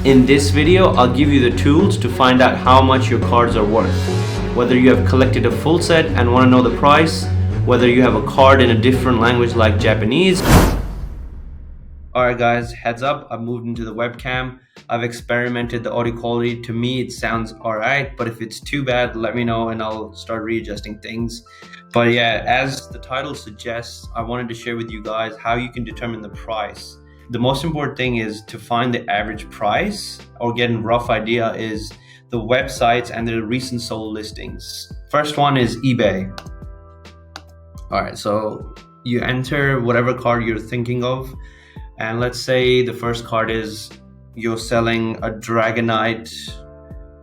In this video, I'll give you the tools to find out how much your cards are worth. Whether you have collected a full set and want to know the price, whether you have a card in a different language like Japanese. Alright guys, heads up, I've moved into the webcam. I've experimented the audio quality. To me, it sounds alright, but if it's too bad, let me know and I'll start readjusting things. But yeah, as the title suggests, I wanted to share with you guys how you can determine the price. The most important thing is to find the average price or get a rough idea is the websites and the recent sold listings. First one is eBay. Alright, so you enter whatever card you're thinking of. And let's say the first card is you're selling a Dragonite.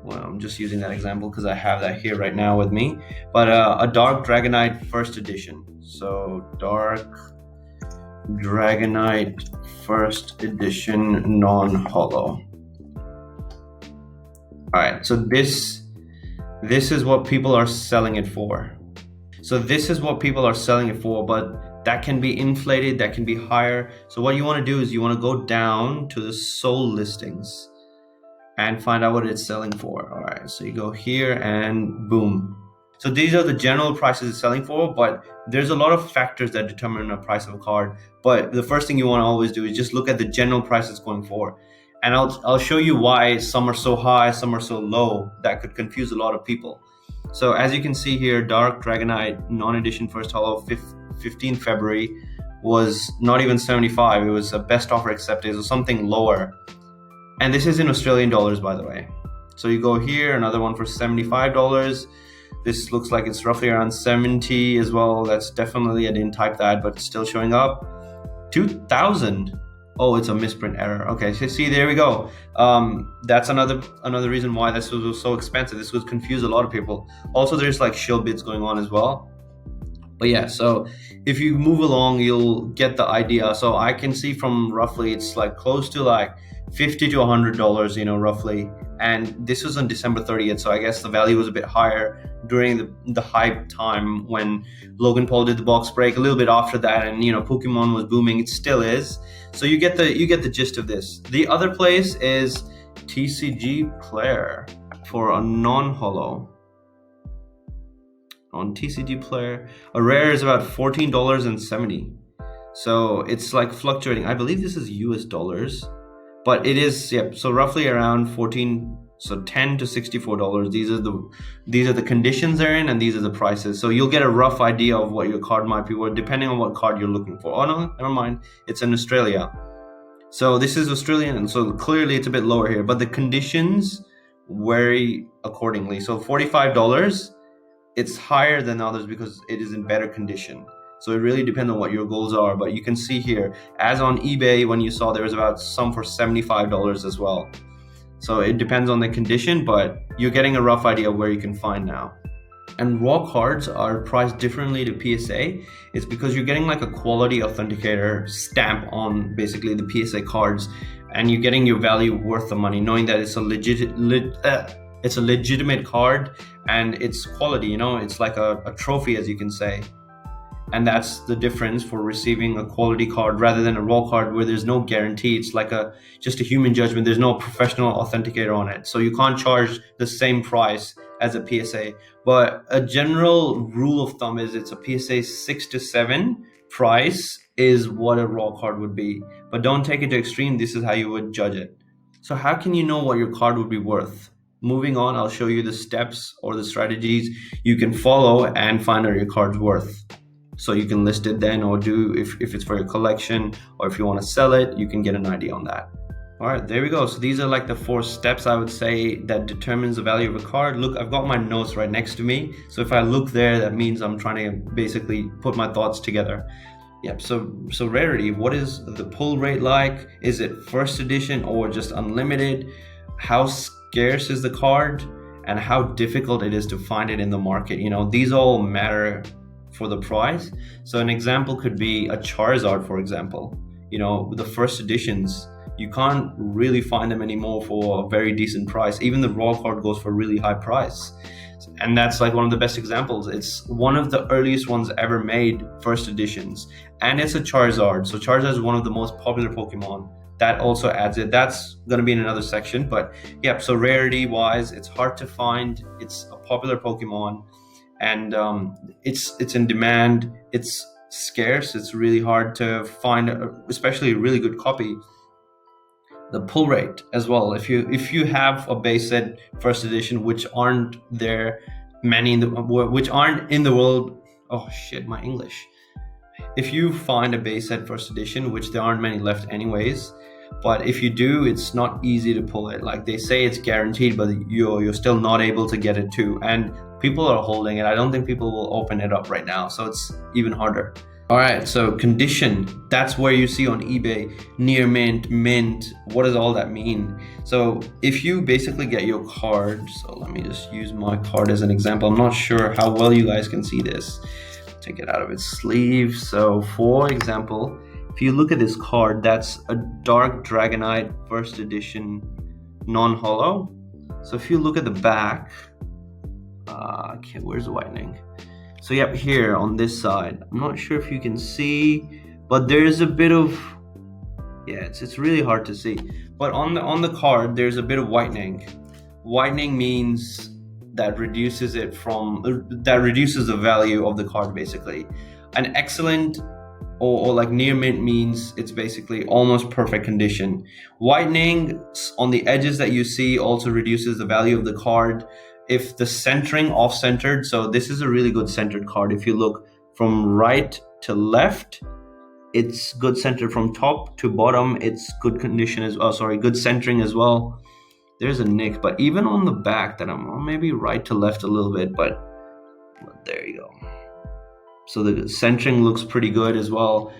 Well, I'm just using that example because I have that here right now with me. But a Dark Dragonite first edition. So Dark Dragonite first edition non-holo. Alright, so this is what people are selling it for. But that can be inflated, that can be higher. So what you want to do is you want to go down to the sold listings and find out what it's selling for. All right, so you go here and boom. So these are the general prices it's selling for, but there's a lot of factors that determine the price of a card. But the first thing you want to always do is just look at the general price it's going for. And I'll show you why some are so high, some are so low. That could confuse a lot of people. So as you can see here, Dark Dragonite non-edition first holo 15 February was not even 75. It was a best offer accepted, so something lower. And this is in Australian dollars, by the way. So you go here, another one for $75. This looks like it's roughly around 70 as well. That's definitely, I didn't type that, but it's still showing up. 2,000. Oh, it's a misprint error. Okay, so see, there we go. That's another reason why this was so expensive. This would confuse a lot of people. Also, there's like shill bids going on as well. But yeah, so if you move along, you'll get the idea. So I can see from roughly, it's like close to like $50 to $100, roughly. And this was on December 30th. So I guess the value was a bit higher during the hype time when Logan Paul did the box break, a little bit after that. And, Pokemon was booming. It still is. So you get the gist of this. The other place is TCG Player for a non-holo. On TCG Player, a rare is about $14.70. So it's like fluctuating. I believe this is US dollars, but it is, so roughly around 14, so $10 to $64. These are the conditions they're in, and these are the prices. So you'll get a rough idea of what your card might be worth depending on what card you're looking for. Oh no, never mind. It's in Australia. So this is Australian, so clearly it's a bit lower here, but the conditions vary accordingly. So $45, it's higher than others because it is in better condition. So it really depends on what your goals are. But you can see here, as on eBay, when you saw there was about some for $75 as well. So it depends on the condition, but you're getting a rough idea of where you can find now. And raw cards are priced differently to PSA. It's because you're getting like a quality authenticator stamp on basically the PSA cards, and you're getting your value worth the money, knowing that it's a legitimate card and it's quality, it's like a trophy, as you can say. And that's the difference for receiving a quality card rather than a raw card where there's no guarantee. It's like just a human judgment. There's no professional authenticator on it. So you can't charge the same price as a PSA. But a general rule of thumb is it's a PSA 6 to 7 price is what a raw card would be. But don't take it to extreme. This is how you would judge it. So how can you know what your card would be worth? Moving on, I'll show you the steps or the strategies you can follow and find out your card's worth. So you can list it then, or do if it's for your collection, or if you want to sell it, you can get an idea on that. All right, there we go. So these are like the 4 steps I would say that determines the value of a card. Look, I've got my notes right next to me. So if I look there, that means I'm trying to basically put my thoughts together. Yep, so rarity, what is the pull rate like? Is it first edition or just unlimited? How scarce is the card? And how difficult it is to find it in the market? These all matter for the price. So an example could be a Charizard, for example. The first editions, you can't really find them anymore for a very decent price. Even the raw card goes for a really high price. And that's like one of the best examples. It's one of the earliest ones ever made, first editions. And it's a Charizard. So Charizard is one of the most popular Pokemon. that also adds it. That's going to be in another section, but yeah, so rarity wise, it's hard to find. It's a popular Pokemon, and it's in demand. It's scarce. It's really hard to find, especially a really good copy. The pull rate as well. If you have a base set first edition, which aren't there many in the which aren't in the world. Oh shit, my English. If you find a base set first edition, which there aren't many left anyways, but if you do, it's not easy to pull it. Like they say it's guaranteed, but you're still not able to get it too. And people are holding it. I don't think people will open it up right now, so it's even harder. All right, so condition, that's where you see on eBay, near mint, mint. What does all that mean? So if you basically get your card, so let me just use my card as an example. I'm not sure how well you guys can see this. Take it out of its sleeve. So for example, if you look at this card, that's a Dark Dragonite first edition non-holo. So if you look at the back, okay, where's the whitening? So yep, here on this side, I'm not sure if you can see, but there's a bit of, yeah, it's really hard to see. But on the card, there's a bit of whitening. Whitening means that reduces the value of the card basically. An excellent or like near mint means it's basically almost perfect condition. Whitening on the edges that you see also reduces the value of the card. If the centering off-centered, so this is a really good centered card. If you look from right to left, it's good centered. From top to bottom, it's good condition as well. Sorry, good centering as well. There's a nick, but even on the back, that I'm maybe right to left a little bit, but there you go. So the centering looks pretty good as well.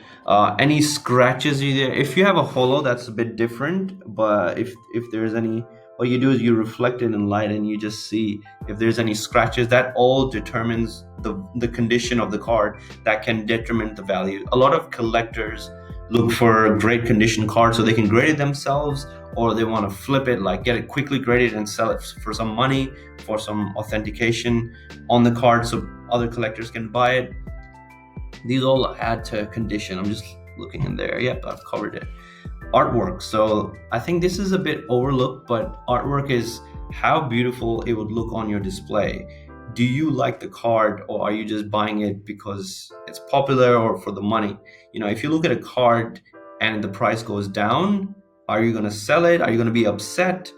Any scratches either? If you have a holo, that's a bit different. But if there's any, what you do is you reflect it in light and you just see if there's any scratches. That all determines the condition of the card that can determine the value. A lot of collectors look for great condition cards so they can grade it themselves, or they want to flip it, like get it quickly graded and sell it for some money, for some authentication on the card so other collectors can buy it. These all add to condition. I'm just looking in there. Yep, I've covered it. Artwork. So I think this is a bit overlooked, but artwork is how beautiful it would look on your display. Do you like the card, or are you just buying it because it's popular or for the money? You know, if you look at a card and the price goes down, are you going to sell it? Are you going to be upset?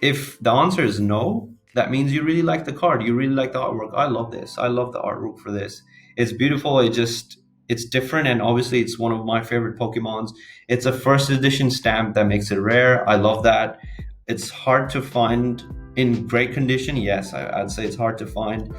If the answer is no, that means you really like the card. You really like the artwork. I love this. I love the artwork for this. It's beautiful. It's different, and obviously it's one of my favorite Pokemons. It's a first edition stamp that makes it rare. I love that. It's hard to find in great condition. Yes, I'd say it's hard to find.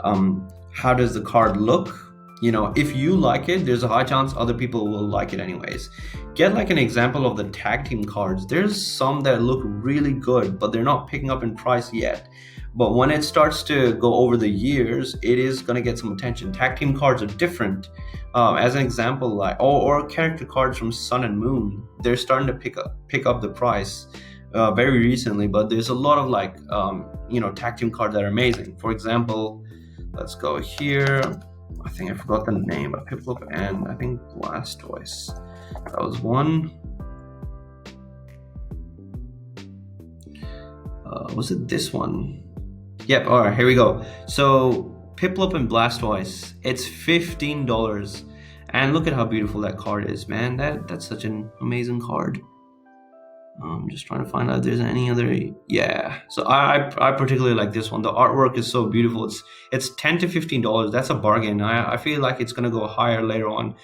How does the card look? You know, if you like it, there's a high chance other people will like it anyways. Get like an example of the tag team cards. There's some that look really good, but they're not picking up in price yet. But when it starts to go over the years, it is going to get some attention. Tag team cards are different. As an example, like or character cards from Sun and Moon, they're starting to pick up the price very recently. But there's a lot of like tag team cards that are amazing. For example, let's go here. I think I forgot the name, but Piplup and I think Blastoise. That was one. Was it this one? Yep, all right, here we go. So Piplup and Blastoise, it's $15. And look at how beautiful that card is, man. That's such an amazing card. I'm just trying to find out if there's any other. Yeah, so I particularly like this one. The artwork is so beautiful. It's $10 to $15. That's a bargain. I feel like it's gonna go higher later on.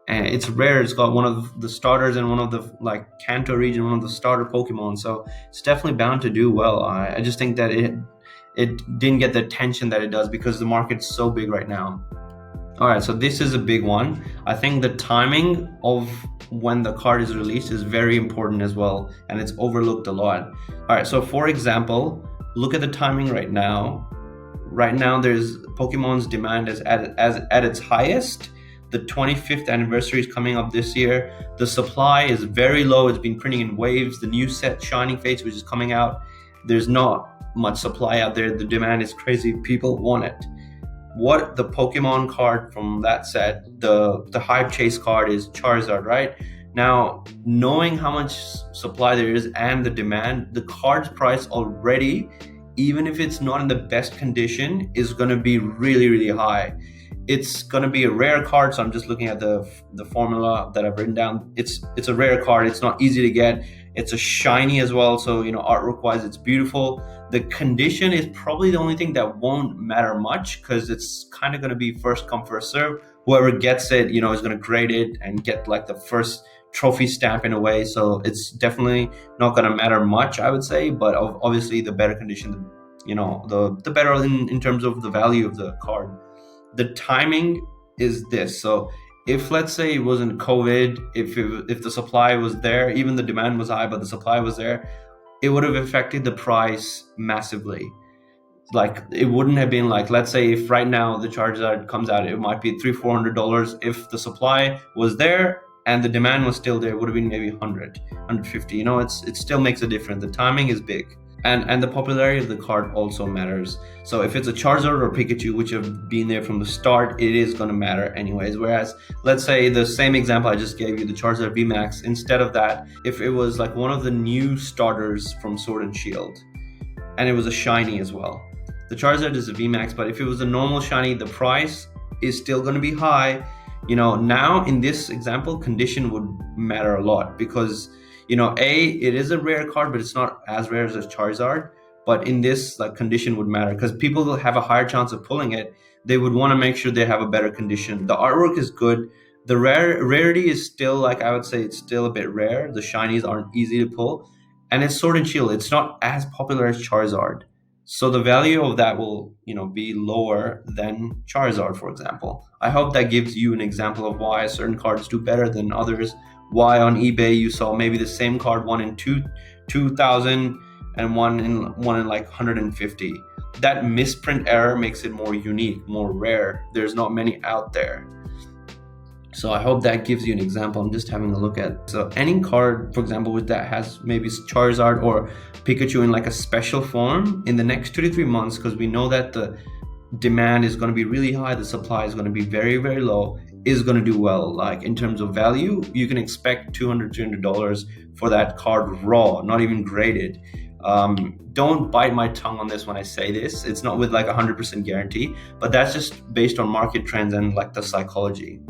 And it's rare. It's got one of the starters and one of the like Kanto region, one of the starter Pokemon. So it's definitely bound to do well. I just think that it didn't get the attention that it does because the market's so big right now. All right, so this is a big one. I think the timing of when the card is released is very important as well, and it's overlooked a lot. All right, so for example, look at the timing right now. Right now, there's Pokemon's demand is at its highest. The 25th anniversary is coming up this year. The supply is very low. It's been printing in waves. The new set Shining Fates, which is coming out, there's not much supply out there. The demand is crazy. People want it. What the Pokemon card from that set, the Hype Chase card is Charizard, right? Now, knowing how much supply there is and the demand, the card's price already, even if it's not in the best condition, is going to be really, really high. It's going to be a rare card, so I'm just looking at the formula that I've written down. It's a rare card. It's not easy to get. It's a shiny as well, so artwork wise it's beautiful. The condition is probably the only thing that won't matter much, because it's kind of going to be first come first serve. Whoever gets it is going to grade it and get like the first trophy stamp in a way, so it's definitely not going to matter much, I would say. But obviously the better condition, the better in terms of the value of the card. The timing is this. So if, let's say, it wasn't COVID, if the supply was there, even the demand was high but the supply was there, it would have affected the price massively. Like, it wouldn't have been like, let's say if right now the Charizard comes out, it might be $300-400. If the supply was there and the demand was still there, it would have been maybe 100, 150. It still makes a difference. The timing is big. And the popularity of the card also matters. So if it's a Charizard or Pikachu, which have been there from the start, it is going to matter anyways. Whereas, let's say the same example I just gave you, the Charizard VMAX, instead of that, if it was like one of the new starters from Sword and Shield, and it was a shiny as well. The Charizard is a VMAX, but if it was a normal shiny, the price is still going to be high. Now in this example, condition would matter a lot, because it is a rare card, but it's not as rare as a Charizard. But in this, like, condition would matter, because people will have a higher chance of pulling it. They would want to make sure they have a better condition. The artwork is good. The rarity is still, like, I would say it's still a bit rare. The shinies aren't easy to pull. And it's Sword and Shield. It's not as popular as Charizard. So the value of that will, be lower than Charizard, for example. I hope that gives you an example of why certain cards do better than others. Why on eBay you saw maybe the same card, one in 2,000 and one in like 150. That misprint error makes it more unique, more rare. There's not many out there. So I hope that gives you an example. I'm just having a look at, so any card, for example, with that has maybe Charizard or Pikachu in like a special form in the next 2 to 3 months, because we know that the demand is going to be really high, the supply is going to be very, very low, is going to do well. Like, in terms of value, you can expect $200 for that card raw, not even graded. Don't bite my tongue on this when I say this. It's not with like 100% guarantee, but that's just based on market trends and like the psychology.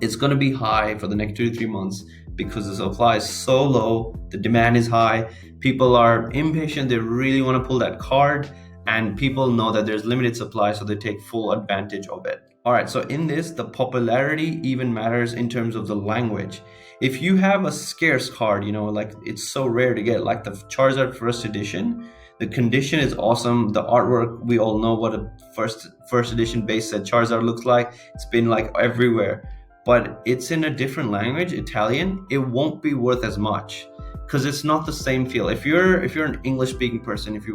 It's going to be high for the next 2 to 3 months because the supply is so low, the demand is high, people are impatient, they really want to pull that card, and people know that there's limited supply, so they take full advantage of it. All right, so in this, the popularity even matters in terms of the language. If you have a scarce card, like it's so rare to get, like the Charizard first edition, the condition is awesome. The artwork, we all know what a first edition base set Charizard looks like. It's been like everywhere, but it's in a different language, Italian. It won't be worth as much because it's not the same feel. If you're an English speaking person, if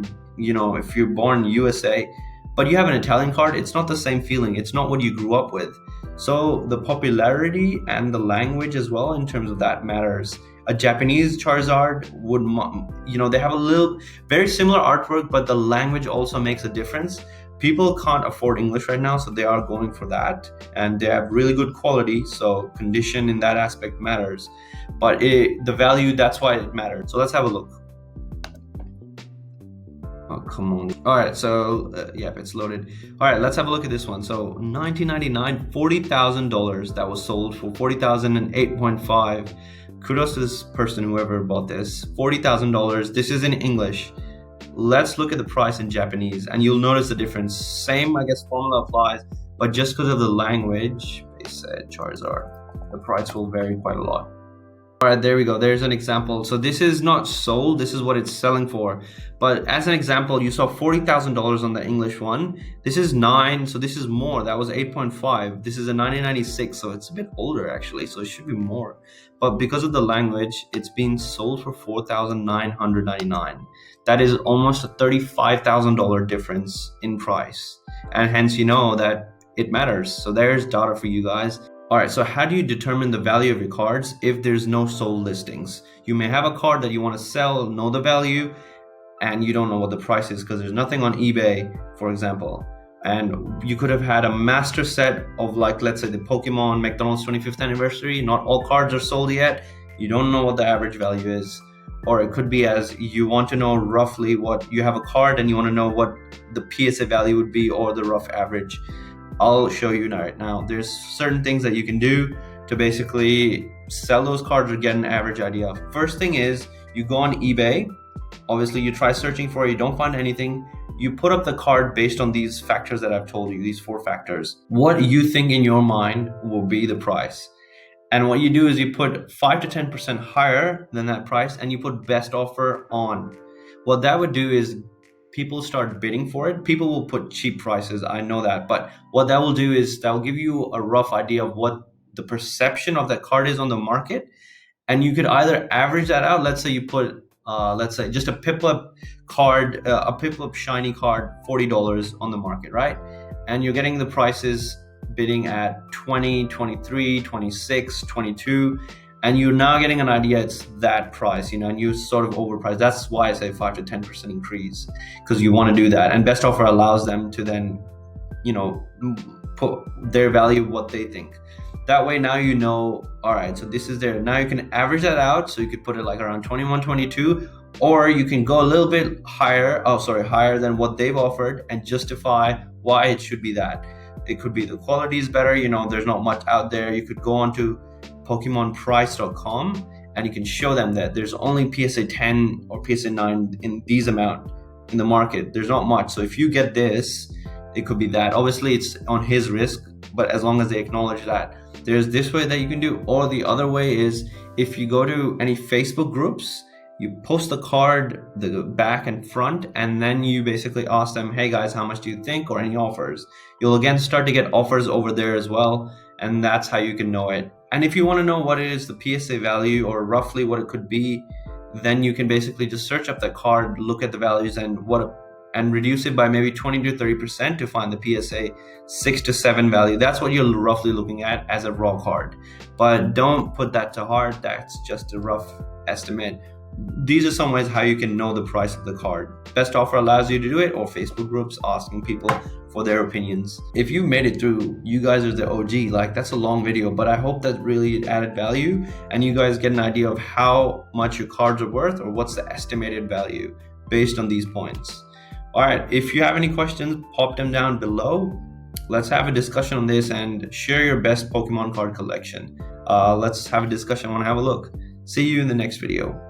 you're born in USA, but you have an Italian card, it's not the same feeling. It's not what you grew up with. So the popularity and the language as well, in terms of that, matters. A Japanese Charizard would, they have a little, very similar artwork, but the language also makes a difference. People can't afford English right now, so they are going for that. And they have really good quality, so condition in that aspect matters. But the value, that's why it matters. So let's have a look. Oh, come on. All right, so it's loaded. All right, let's have a look at this one. So 1999, $40,000 that was sold for $40,008.5. Kudos to this person, whoever bought this. $40,000. This is in English. Let's look at the price in Japanese, and you'll notice the difference. Same, I guess, formula applies, but just because of the language, they said Charizard, the price will vary quite a lot. All right, there we go. There's an example. So this is not sold. This is what it's selling for. But as an example, you saw $40,000 on the English one. This is 9, so this is more. That was 8.5. This is a 1996, so it's a bit older actually. So it should be more. But because of the language, it's being sold for $4,999. That is almost a $35,000 difference in price, and hence you know that it matters. So there's data for you guys. All right, so how do you determine the value of your cards if there's no sold listings? You may have a card that you want to sell, know the value, and you don't know what the price is because there's nothing on eBay, for example. And you could have had a master set of, like, let's say the Pokemon McDonald's 25th anniversary. Not all cards are sold yet. You don't know what the average value is. Or it could be as you want to know roughly what you have a card and you want to know what the PSA value would be or the rough average. I'll show you right now. There's certain things that you can do to basically sell those cards or get an average idea. First thing is you go on eBay. Obviously, you try searching for it, you don't find anything. You put up the card based on these factors that I've told you, these 4 factors. What you think in your mind will be the price. And what you do is you put 5 to 10% higher than that price and you put best offer on. What that would do is people start bidding for it. People will put cheap prices, I know that. But what that will do is that will give you a rough idea of what the perception of that card is on the market. And you could either average that out. Let's say you put let's say just a Piplup card, a Piplup shiny card, $40 on the market, right? And you're getting the prices bidding at 20, 23, 26, 22, and you're now getting an idea it's that price, and you sort of overpriced. That's why I say 5 to 10% increase, because you want to do that. And best offer allows them to then, put their value, what they think. That way now all right, so this is there. Now you can average that out. So you could put it like around 21, 22, or you can go a little bit higher than what they've offered and justify why it should be that. It could be the quality is better. There's not much out there. You could go onto PokemonPrice.com and you can show them that there's only PSA 10 or PSA 9 in these amount in the market. There's not much. So if you get this, it could be that. Obviously, it's on his risk, but as long as they acknowledge that. There's this way that you can do, or the other way is if you go to any Facebook groups, you post the card, the back and front, and then you basically ask them, hey guys, how much do you think, or any offers? You'll again start to get offers over there as well, and that's how you can know it. And if you want to know what it is, the PSA value, or roughly what it could be, then you can basically just search up that card, look at the values and reduce it by maybe 20 to 30% to find the PSA 6 to 7 value. That's what you're roughly looking at as a raw card. But don't put that to heart. That's just a rough estimate. These are some ways how you can know the price of the card. Best offer allows you to do it, or Facebook groups asking people for their opinions. If you made it through, you guys are the OG. That's a long video, but I hope that really added value and you guys get an idea of how much your cards are worth, or what's the estimated value based on these points. All right, if you have any questions, pop them down below. Let's have a discussion on this and share your best Pokemon card collection. Let's have a discussion. I want to have a look. See you in the next video.